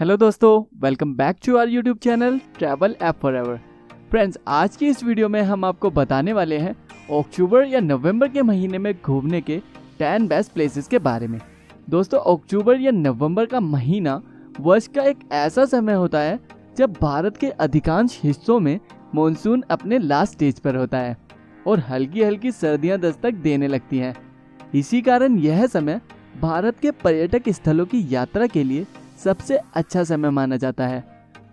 Hello दोस्तों, welcome back to our YouTube channel travel app forever. Friends, आज की इस वीडियो में हम आपको बताने वाले हैं अक्टूबर या नवंबर के महीने में घूमने के 10 बेस्ट प्लेसेस के बारे में। दोस्तों, अक्टूबर या नवंबर का महीना वर्ष का एक ऐसा समय होता है जब भारत के अधिकांश हिस्सों में मानसून अपने लास्ट स्टेज पर होता है और हल्की हल्की सर्दियां दस्तक देने लगती हैं। इसी कारण यह समय भारत के पर्यटक स्थलों की यात्रा के लिए सबसे अच्छा समय माना जाता है।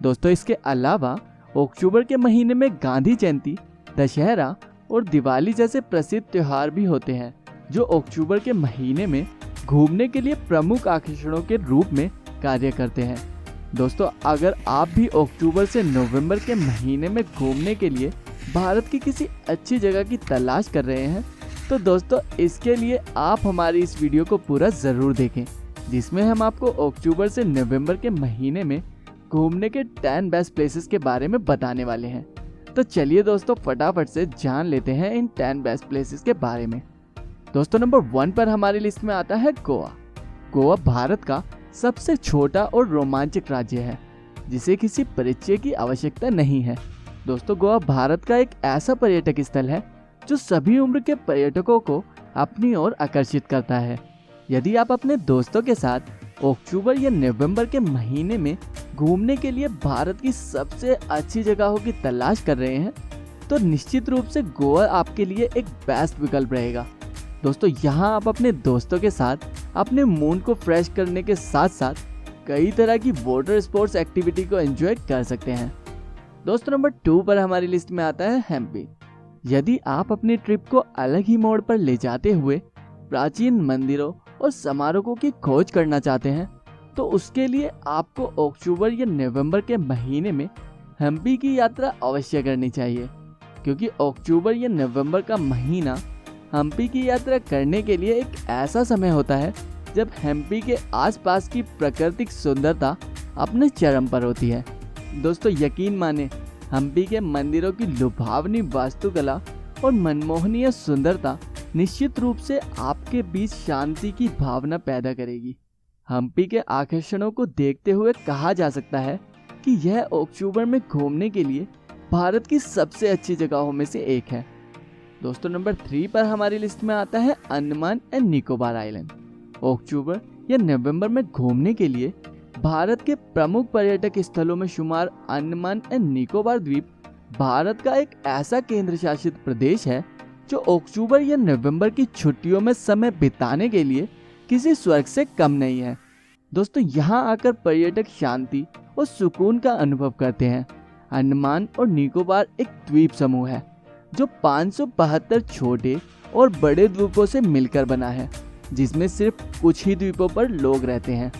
दोस्तों, इसके अलावा अक्टूबर के महीने में गांधी जयंती, दशहरा और दिवाली जैसे प्रसिद्ध त्योहार भी होते हैं जो अक्टूबर के महीने में घूमने के लिए प्रमुख आकर्षणों के रूप में कार्य करते हैं। दोस्तों, अगर आप भी अक्टूबर से नवंबर के महीने में घूमने के लिए भारत की किसी अच्छी जगह की तलाश कर रहे हैं तो दोस्तों इसके लिए आप हमारी इस वीडियो को पूरा ज़रूर देखें, जिसमें हम आपको अक्टूबर से नवंबर के महीने में घूमने के 10 बेस्ट प्लेसेस के बारे में बताने वाले हैं। तो चलिए दोस्तों, फटाफट से जान लेते हैं इन 10 बेस्ट प्लेसेस के बारे में। दोस्तों, नंबर 1 पर हमारी लिस्ट में आता है गोवा। गोवा भारत का सबसे छोटा और रोमांचक राज्य है जिसे किसी परिचय की आवश्यकता नहीं है। दोस्तों, गोवा भारत का एक ऐसा पर्यटक स्थल है जो सभी उम्र के पर्यटकों को अपनी ओर आकर्षित करता है। यदि आप अपने दोस्तों के साथ अक्टूबर या नवंबर के महीने में घूमने के लिए भारत की सबसे अच्छी जगहों की तलाश कर रहे हैं तो निश्चित रूप से गोवा आपके लिए एक बेस्ट विकल्प रहेगा। दोस्तों, यहाँ आप अपने दोस्तों के साथ अपने मूड को फ्रेश करने के साथ साथ कई तरह की वाटर स्पोर्ट्स एक्टिविटी को एंजॉय कर सकते हैं। दोस्तों, नंबर 2 पर हमारी लिस्ट में आता है हम्पी। यदि आप अपनी ट्रिप को अलग ही मोड़ पर ले जाते हुए प्राचीन मंदिरों और स्मारकों की खोज करना चाहते हैं तो उसके लिए आपको अक्टूबर या नवंबर के महीने में हम्पी की यात्रा अवश्य करनी चाहिए, क्योंकि अक्टूबर या नवंबर का महीना हम्पी की यात्रा करने के लिए एक ऐसा समय होता है जब हम्पी के आसपास की प्राकृतिक सुंदरता अपने चरम पर होती है। दोस्तों, यकीन माने, हम्पी के मंदिरों की लुभावनी वास्तुकला और मनमोहनीय सुंदरता निश्चित रूप से आपके बीच शांति की भावना पैदा करेगी। हम्पी के आकर्षणों को देखते हुए कहा जा सकता है कि यह अक्टूबर में घूमने के लिए भारत की सबसे अच्छी जगहों में से एक है। दोस्तों, नंबर 3 पर हमारी लिस्ट में आता है अंडमान एंड निकोबार आइलैंड। अक्टूबर या नवंबर में घूमने के लिए भारत के प्रमुख पर्यटक स्थलों में शुमार अंडमान एंड निकोबार द्वीप भारत का एक ऐसा केंद्र शासित प्रदेश है जो अक्टूबर या नवंबर की छुट्टियों में समय बिताने के लिए किसी स्वर्ग से कम नहीं है। दोस्तों, यहाँ आकर पर्यटक शांति और सुकून का अनुभव करते हैं। अंडमान और निकोबार एक द्वीप समूह है जो 572 छोटे और बड़े द्वीपों से मिलकर बना है, जिसमें सिर्फ कुछ ही द्वीपों पर लोग रहते हैं।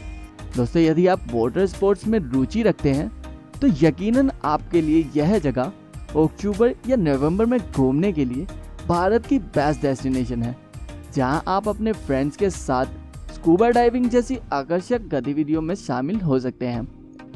दोस्तों, यदि आप वाटर स्पोर्ट्स में रुचि रखते हैं तो यकीनन आपके लिए यह जगह अक्टूबर या नवंबर में घूमने के लिए भारत की बेस्ट डेस्टिनेशन है, जहां आप अपने फ्रेंड्स के साथ स्कूबा डाइविंग जैसी आकर्षक गतिविधियों में शामिल हो सकते हैं।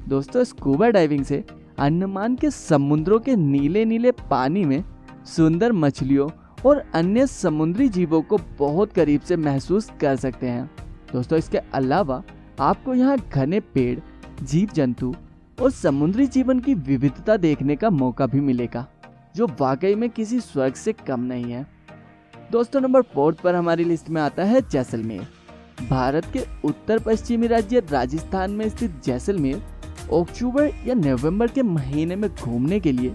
दोस्तों, स्कूबा डाइविंग से अंडमान के समुद्रों के नीले नीले पानी में सुंदर मछलियों और अन्य समुद्री जीवों को बहुत करीब से महसूस कर सकते हैं। दोस्तों, इसके अलावा आपको यहाँ घने पेड़, जीव जंतु और समुद्री जीवन की विविधता देखने का मौका भी मिलेगा, जो वाकई में किसी स्वर्ग से कम नहीं है। दोस्तों, नंबर 4 पर हमारी लिस्ट में आता है जैसलमेर। भारत के उत्तर पश्चिमी राज्य राजस्थान में स्थित जैसलमेर अक्टूबर या नवंबर के महीने में घूमने के लिए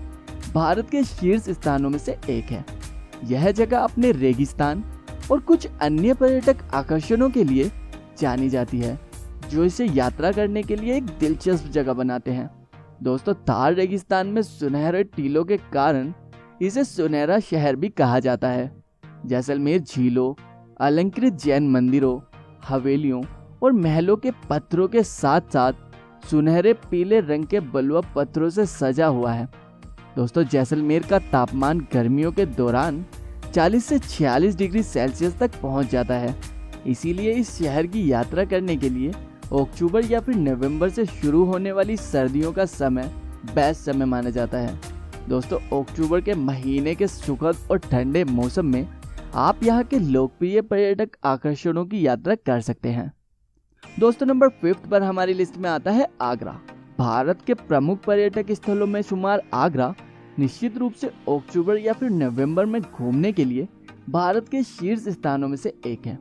भारत के शीर्ष स्थानों में से एक है। यह जगह अपने रेगिस्तान और कुछ अन्य पर्यटक आकर्षणों के लिए जानी जाती है, जो इसे यात्रा करने के लिए एक दिलचस्प जगह बनाते हैं। दोस्तों, थार रेगिस्तान में सुनहरे टीलों के कारण इसे सुनहरा शहर भी कहा जाता है। जैसलमेर झीलों, अलंकृत जैन मंदिरों, हवेलियों और महलों के पत्थरों के साथ साथ सुनहरे पीले रंग के बलुआ पत्थरों से सजा हुआ है। दोस्तों, जैसलमेर का तापमान गर्मियों के दौरान 40 से 46 डिग्री सेल्सियस तक पहुंच जाता है। इसीलिए इस शहर की यात्रा करने के लिए अक्टूबर या फिर नवंबर से शुरू होने वाली सर्दियों का समय बेस्ट समय माना जाता है। दोस्तों, अक्टूबर के महीने के सुखद और ठंडे मौसम में आप यहाँ के लोकप्रिय पर्यटक आकर्षणों की यात्रा कर सकते हैं। दोस्तों नंबर 5 पर हमारी लिस्ट में आता है आगरा। भारत के प्रमुख पर्यटक स्थलों में शुमार आगरा निश्चित रूप से अक्टूबर या फिर नवंबर में घूमने के लिए भारत के शीर्ष स्थानों में से एक है।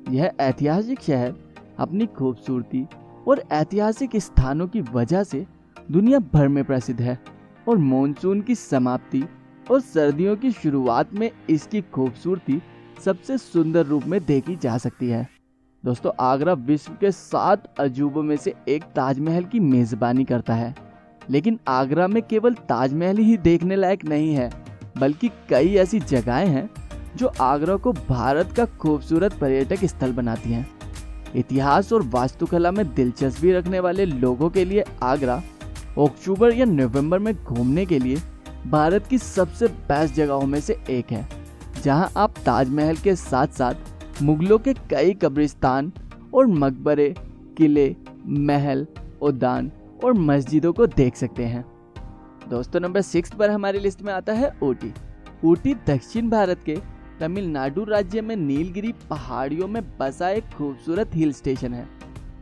यह ऐतिहासिक शहर अपनी खूबसूरती और ऐतिहासिक स्थानों की वजह से दुनिया भर में प्रसिद्ध है और मानसून की समाप्ति और सर्दियों की शुरुआत में इसकी खूबसूरती सबसे सुंदर रूप में देखी जा सकती है। दोस्तों आगरा विश्व के 7 अजूबों में से एक ताजमहल की मेजबानी करता है, लेकिन आगरा में केवल ताजमहल ही देखने लायक नहीं है, बल्कि कई ऐसी जगहें हैं जो आगरा को भारत का खूबसूरत पर्यटक स्थल बनाती हैं। इतिहास और वास्तुकला में दिलचस्पी रखने वाले लोगों के लिए आगरा अक्टूबर या नवंबर में घूमने के लिए भारत की सबसे बेस्ट जगहों में से एक है, जहां आप ताजमहल के साथ साथ मुगलों के कई कब्रिस्तान और मकबरे, किले, महल, उद्यान और मस्जिदों को देख सकते हैं। दोस्तों नंबर 6 पर हमारी लिस्ट में आता है ऊटी। ऊटी दक्षिण भारत के तमिलनाडु राज्य में नीलगिरी पहाड़ियों में बसा एक खूबसूरत हिल स्टेशन है,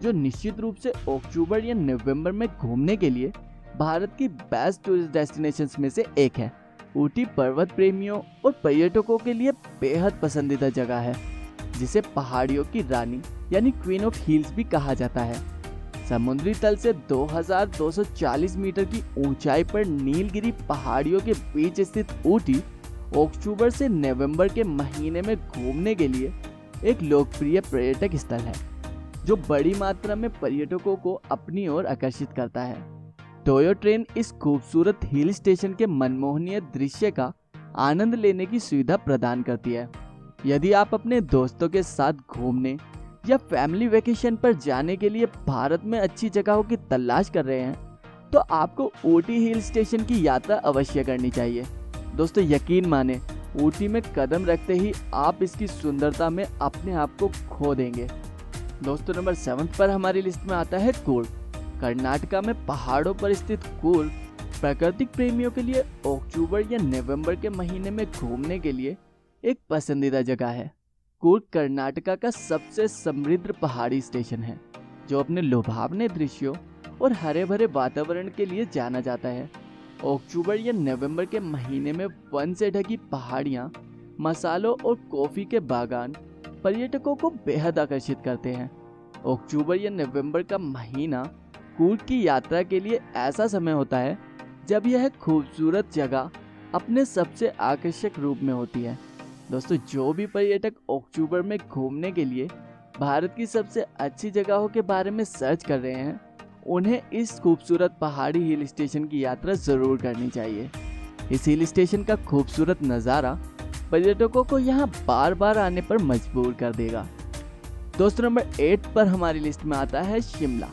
जो निश्चित रूप से अक्टूबर या नवंबर में घूमने के लिए भारत की बेस्ट टूरिस्ट डेस्टिनेशंस में से एक है। ऊटी पर्वत प्रेमियों और पर्यटकों के लिए बेहद पसंदीदा जगह है, जिसे पहाड़ियों की रानी यानी क्वीन ऑफ हिल्स भी कहा जाता है। समुद्री तल से 2240 मीटर की ऊंचाई पर नीलगिरी पहाड़ियों के बीच स्थित ऊटी अक्टूबर से नवंबर के महीने में घूमने के लिए एक लोकप्रिय पर्यटक स्थल है, जो बड़ी मात्रा में पर्यटकों को अपनी ओर आकर्षित करता है। टोयो ट्रेन इस खूबसूरत हिल स्टेशन के मनमोहनीय दृश्य का आनंद लेने की सुविधा प्रदान करती है। यदि आप अपने दोस्तों के साथ घूमने या फैमिली वेकेशन पर जाने के लिए भारत में अच्छी जगहों की तलाश कर रहे हैं, तो आपको ऊटी हिल स्टेशन की यात्रा अवश्य करनी चाहिए। दोस्तों यकीन माने, ऊटी में कदम रखते ही आप इसकी सुंदरता में अपने आप को खो देंगे। दोस्तों नंबर 7 पर हमारी लिस्ट में आता है कूर्ग। कर्नाटका में पहाड़ों पर स्थित कूर्ग प्राकृतिक प्रेमियों के लिए अक्टूबर या नवंबर के महीने में घूमने के लिए एक पसंदीदा जगह है। कूर्ग कर्नाटका का सबसे समृद्ध पहाड़ी स्टेशन है, जो अपने लुभावने दृश्यों और हरे भरे वातावरण के लिए जाना जाता है। अक्टूबर या नवंबर के महीने में वन से ढकी पहाड़ियाँ, मसालों और कॉफी के बागान पर्यटकों को बेहद आकर्षित करते हैं। अक्टूबर या नवंबर का महीना कूर्ग की यात्रा के लिए ऐसा समय होता है जब यह खूबसूरत जगह अपने सबसे आकर्षक रूप में होती है। दोस्तों जो भी पर्यटक अक्टूबर में घूमने के लिए भारत की सबसे अच्छी जगहों के बारे में सर्च कर रहे हैं, उन्हें इस खूबसूरत पहाड़ी हिल स्टेशन की यात्रा जरूर करनी चाहिए। इस हिल स्टेशन का खूबसूरत नज़ारा पर्यटकों को यहाँ बार बार आने पर मजबूर कर देगा। दोस्तों नंबर 8 पर हमारी लिस्ट में आता है शिमला।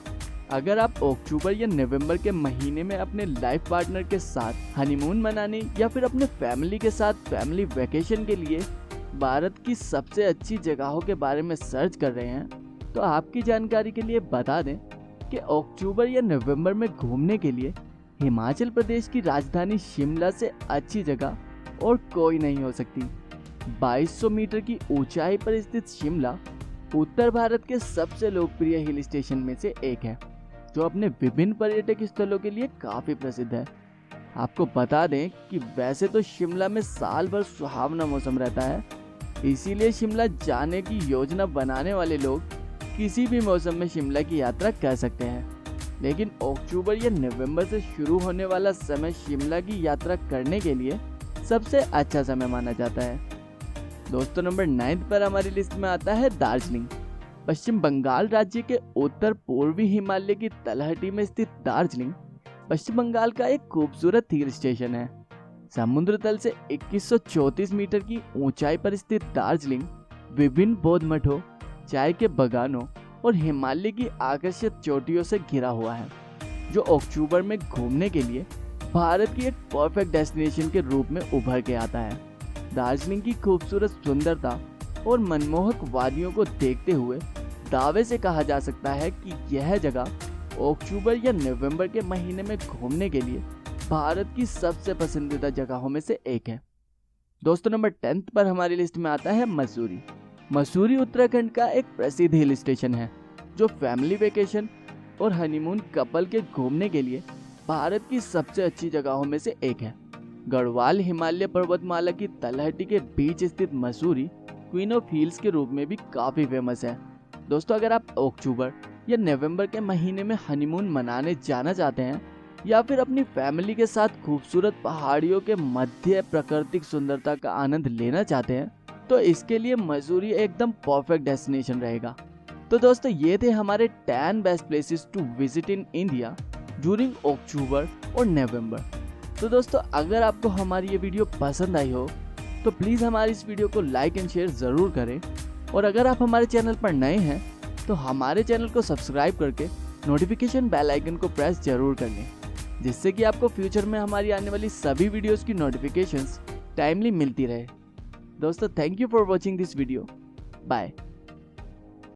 अगर आप अक्टूबर या नवंबर के महीने में अपने लाइफ पार्टनर के साथ हनीमून मनाने या फिर अपने फैमिली के साथ फैमिली वेकेशन के लिए भारत की सबसे अच्छी जगहों के बारे में सर्च कर रहे हैं, तो आपकी जानकारी के लिए बता दें कि अक्टूबर या नवंबर में घूमने के लिए हिमाचल प्रदेश की राजधानी शिमला से अच्छी जगह और कोई नहीं हो सकती। 2200 मीटर की ऊंचाई पर स्थित शिमला उत्तर भारत के सबसे लोकप्रिय हिल स्टेशन में से एक है, जो अपने विभिन्न पर्यटक स्थलों के लिए काफ़ी प्रसिद्ध है। आपको बता दें कि वैसे तो शिमला में साल भर सुहावना मौसम रहता है, इसीलिए शिमला जाने की योजना बनाने वाले लोग किसी भी मौसम में शिमला की यात्रा कर सकते हैं। लेकिन अक्टूबर या नवंबर से शुरू होने वाला समय शिमला की यात्रा करने के लिए सबसे अच्छा समय माना जाता है। दोस्तों नंबर 9 पर हमारी लिस्ट में आता है दार्जिलिंग। पश्चिम बंगाल राज्य के उत्तर पूर्वी हिमालय की तलहटी में स्थित दार्जिलिंग पश्चिम बंगाल का एक खूबसूरत हिल स्टेशन है। समुद्र तल से 2134 मीटर की ऊंचाई पर स्थित दार्जिलिंग विभिन्न बौद्ध मठों, चाय के बागानों और हिमालय की आकर्षक चोटियों से घिरा हुआ है, जो अक्टूबर में घूमने के लिए भारत की एक परफेक्ट डेस्टिनेशन के रूप में उभर के आता है। दार्जिलिंग की खूबसूरत सुंदरता और मनमोहक वादियों को देखते हुए दावे से कहा जा सकता है कि यह जगह अक्टूबर या नवंबर के महीने में घूमने के लिए भारत की सबसे पसंदीदा जगहों में से एक है। दोस्तों नंबर 10 पर हमारी लिस्ट में आता है मसूरी। मसूरी उत्तराखंड का एक प्रसिद्ध हिल स्टेशन है, जो फैमिली वेकेशन और हनीमून कपल के घूमने के लिए भारत की सबसे अच्छी जगहों में से एक है। गढ़वाल हिमालय पर्वतमाला की तलहटी के बीच स्थित मसूरी क्वीन ऑफ हिल्स के रूप में भी काफ़ी फेमस है। दोस्तों, अगर आप अक्टूबर या नवंबर के महीने में हनीमून मनाने जाना चाहते हैं या फिर अपनी फैमिली के साथ खूबसूरत पहाड़ियों के मध्य प्राकृतिक सुंदरता का आनंद लेना चाहते हैं तो इसके लिए मसूरी एकदम परफेक्ट डेस्टिनेशन रहेगा। तो दोस्तों, ये थे हमारे 10 best places to visit in India during October और नवंबर। तो दोस्तों, अगर आपको हमारी ये वीडियो पसंद आई हो तो प्लीज़ हमारी इस वीडियो को लाइक एंड शेयर ज़रूर करें, और अगर आप हमारे चैनल पर नए हैं तो हमारे चैनल को सब्सक्राइब करके नोटिफिकेशन बेल आइकन को प्रेस जरूर कर लें, जिससे कि आपको फ्यूचर में हमारी आने वाली सभी वीडियोस की नोटिफिकेशंस टाइमली मिलती रहे। दोस्तों, thank you for watching this video. Bye.